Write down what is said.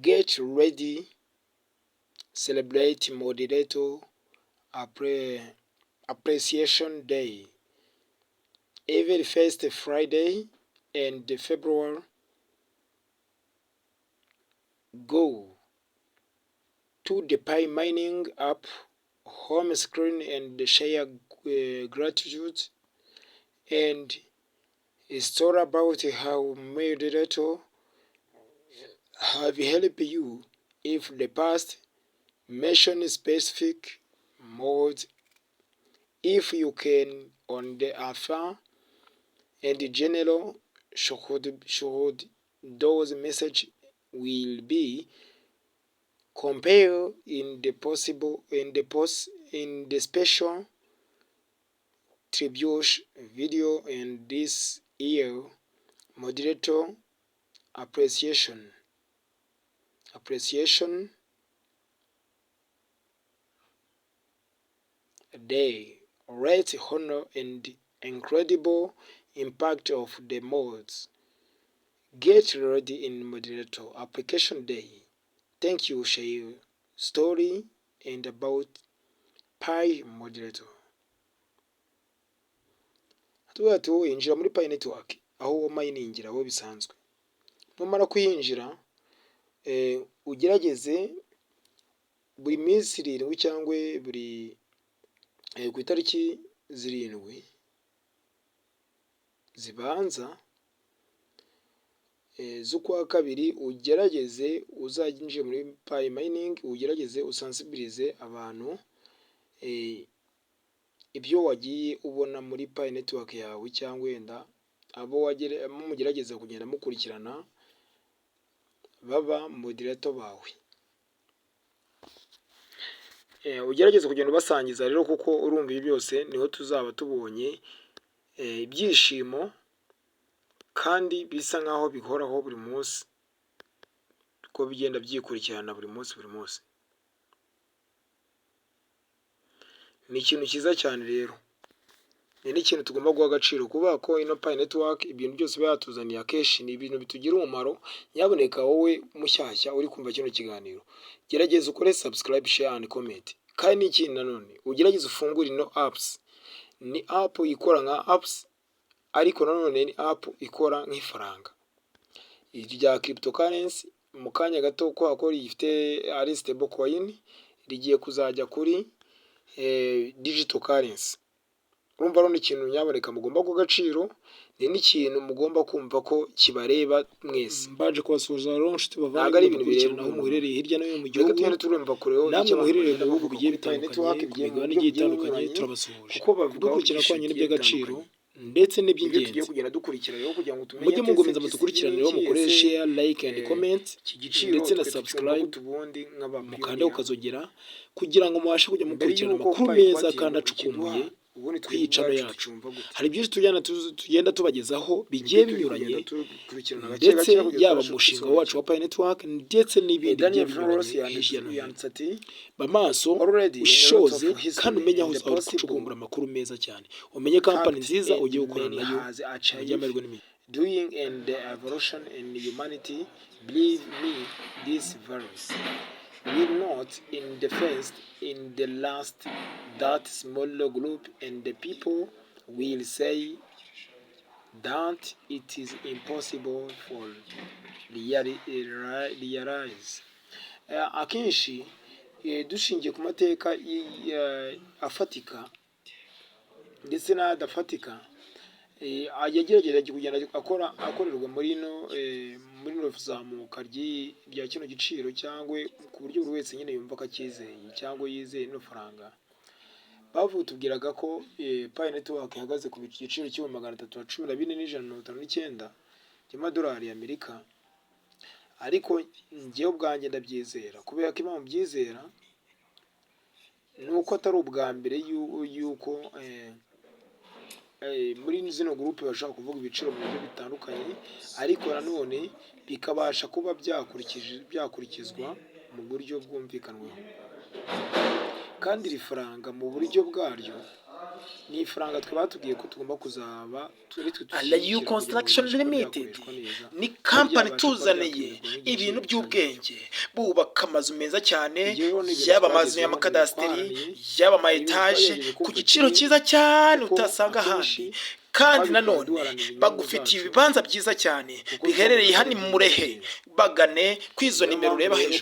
get ready, celebrate Moderator Appreciation Day. Every first Friday and February, go to the Pi Mining app, home screen, and share gratitude and a story about how Moderator have helped you. If the past, mention specific modes if you can on the alpha and the general should those message will be compared in the possible in the special tribute video in this year Moderator appreciation Day. Let's honor and incredible impact of the mods. Get ready in Moderator Application Day. Thank you, share story and about Pi Moderator. Ati wowe injira muri Pi Network aho mayiningira aho bisanzwe. Numara kuyinjira ugerageze buri minsi 7 cyangwa buri ku itariki 7 zibanza z'ukwa kabiri ugerageze uzajinje muri Pi Mining, ugerageze usensibilize abantu ibyo wagiye ubona muri Pi Network yawe cyangwa wenda abo mugerageza kugenda mukurikirana baba Moderator bawe. Ugerageze kugenda ubasangiza rero kuko urumva ibi byose niho tuzaba tubonye ibyishimo kandi bisa nkaho bihoraho buri munsi uko bigenda byikurikirana buri munsi. Ni ikintu cyiza cyane rero, ni ikintu tugomba guha agaciro kuba ko ino Pi Network ibintu byose bayatuzaniye akeshi ni ibintu bitugira umumaro. Nyaboneka wowe mushyashya uri kumva kino kiganiro, gerageza ukore subscribe, share and comment. Kandi n'ikindi nanone ugerageze ufungure ino apps. Ni app ikora nka apps ariko nanone ni app ikora nk'ifaranga rya cryptocurrency. Mu kanya gato ko akora ifite ari stable coin rigiye kuzajya kuri digital currency. Urumva rero ikintu nyaboneka mugomba kugaciro, ni n'ikintu mugomba kumva ko kibareba mwese. Mbaje kubasuhuza launch tubavanga ari ibintu bireba muherereye hirya no hino mu gihugu. Reka turumva kureho icyo muherereye mu bihugu bigiye bitandukanye, imigabane igiye itandukanye, turabasuhuje kuko bavuga cyane n'iby'agaciro ndetse n'iby'ingenzi kugenda dukurikira rero kugira ngo tumenye. Mujye mugomeza mudukurikirane rero mukoreshe share, like and comment ndetse na subscribe mukanda ukazogera kugira ngo mubashe kujya mukurikirana amakuru meza kandi acukumbuye kw'iyicaro yacu. Hari byinshi tugenda tubagezaho bigiye binyuranye ndetse yaba umushinga wacu wa Pi Network ndetse n'ibindi bigiye binyuranye hirya no hino. Bamaso ushoze kandi umenye aho uzaba gucukumbura amakuru meza cyane, umenye company nziza ugiye gukorana nayo ujyamerwe n'imigisha. Doing and the evolution in humanity, believe me, this virus will not in the first, in the last, that small group and the people will say that it is impossible for realize. Akenshi dushingiye ku mateka afatika ndetse n'adafatika yagerageje kugenda akorerwa muri no zamuka rya kino giciro cyangwa ku buryo buri wese nyine yumva ko akizeye cyangwa yizeye no faranga. Tubwiraga ko Pi Network ihagaze ku giciro $314,159 cy'amadolari y'Amerika, ariko njyewe ubwanjye ndabyizera. Kubera ko impamvu byizera nuko atari ubwa mbere yuko muri zino groupe bashaka kuvuga ibiciro mu buryo bitandukanye, ariko nanone bikabasha kuba byakurikizwa mu buryo bwumvikanweho. Kandi iri faranga mu buryo bwaryo ni ifaranga twe batubwiye ko tugomba kuzaba turi twe Alayu dushyigikira kugira ngo Construction bibashe kuba Limited byakoreshwa neza, ni kuba kampani byabasha kuba tuzaniye byakenerwa nk'igiciro ibintu cya by'ubwenge, bubaka amazu meza cyane, Ibyo rero ni ibintu yaba amazu twagezeho, y'amakadasiteri, ni ibintu twaharaniye, yaba ama ni ibintu etaje twagerageje ku kumva giciro kimwe, cyiza cyane kuko utasanga akenshi ahandi, kandi twabikora nanone duharanira inyungu bagufitiye zacu, ibibanza byiza cyane kuko biherereye twakoze hano i ibintu Murehe. by'ubwenge. Bagane ku izo Niyo nimero mpamvu ureba rero hejuru.